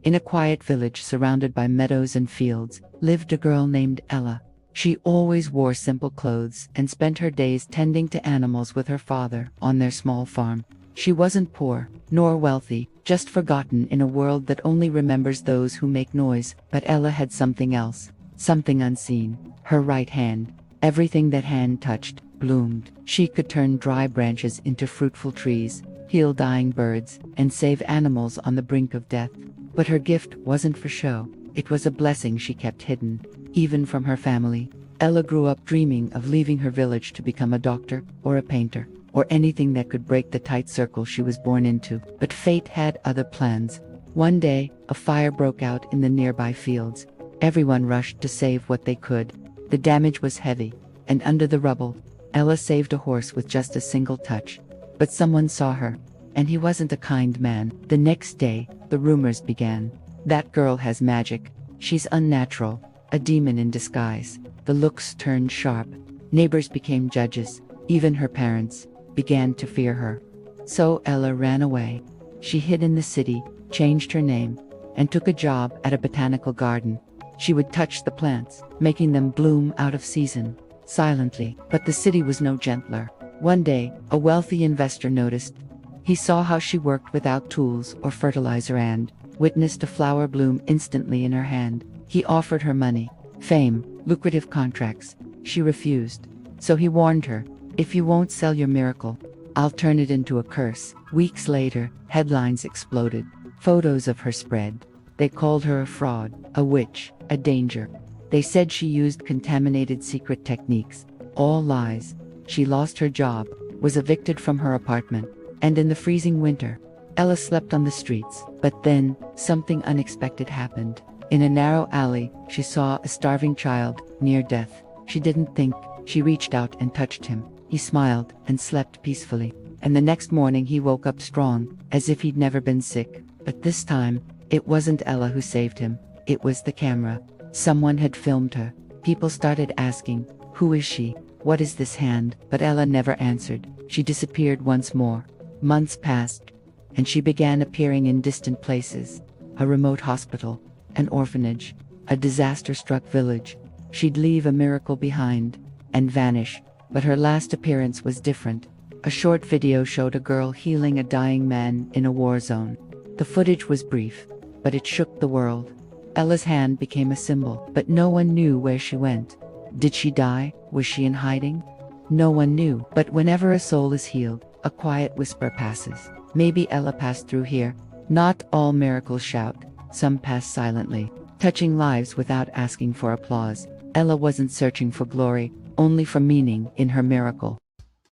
In a quiet village surrounded by meadows and fields, lived a girl named Ella. She always wore simple clothes and spent her days tending to animals with her father on their small farm. She wasn't poor, nor wealthy, just forgotten in a world that only remembers those who make noise. But Ella had something else, something unseen. Her right hand. Everything that hand touched bloomed. She could turn dry branches into fruitful trees, heal dying birds, and save animals on the brink of death. But her gift wasn't for show. It was a blessing she kept hidden, even from her family. Ella grew up dreaming of leaving her village to become a doctor, or a painter, or anything that could break the tight circle she was born into. But fate had other plans. One day, a fire broke out in the nearby fields. Everyone rushed to save what they could. The damage was heavy, and under the rubble, Ella saved a horse with just a single touch. But someone saw her, and he wasn't a kind man. The next day, the rumors began. That girl has magic. She's unnatural, a demon in disguise. The looks turned sharp. Neighbors became judges. Even her parents began to fear her. So Ella ran away. She hid in the city, changed her name, and took a job at a botanical garden. She would touch the plants, making them bloom out of season, silently. But the city was no gentler. One day, a wealthy investor noticed. He saw how she worked without tools or fertilizer and witnessed a flower bloom instantly in her hand. He offered her money, fame, lucrative contracts. She refused. So he warned her, "If you won't sell your miracle, I'll turn it into a curse." Weeks later, headlines exploded. Photos of her spread. They called her a fraud, a witch, a danger. They said she used contaminated secret techniques. All lies. She lost her job, was evicted from her apartment, and in the freezing winter, Ella slept on the streets. But then, something unexpected happened. In a narrow alley, she saw a starving child, near death. She didn't think. She reached out and touched him. He smiled and slept peacefully. And the next morning he woke up strong, as if he'd never been sick. But this time, it wasn't Ella who saved him. It was the camera. Someone had filmed her. People started asking, "Who is she? What is this hand?" But Ella never answered. She disappeared once more. Months passed, and she began appearing in distant places. A remote hospital, an orphanage, a disaster-struck village. She'd leave a miracle behind and vanish. But her last appearance was different. A short video showed a girl healing a dying man in a war zone. The footage was brief, but it shook the world. Ella's hand became a symbol, but no one knew where she went. Did she die? Was she in hiding? No one knew. But whenever a soul is healed, a quiet whisper passes. Maybe Ella passed through here. Not all miracles shout. Some pass silently, touching lives without asking for applause. Ella wasn't searching for glory, only for meaning in her miracle.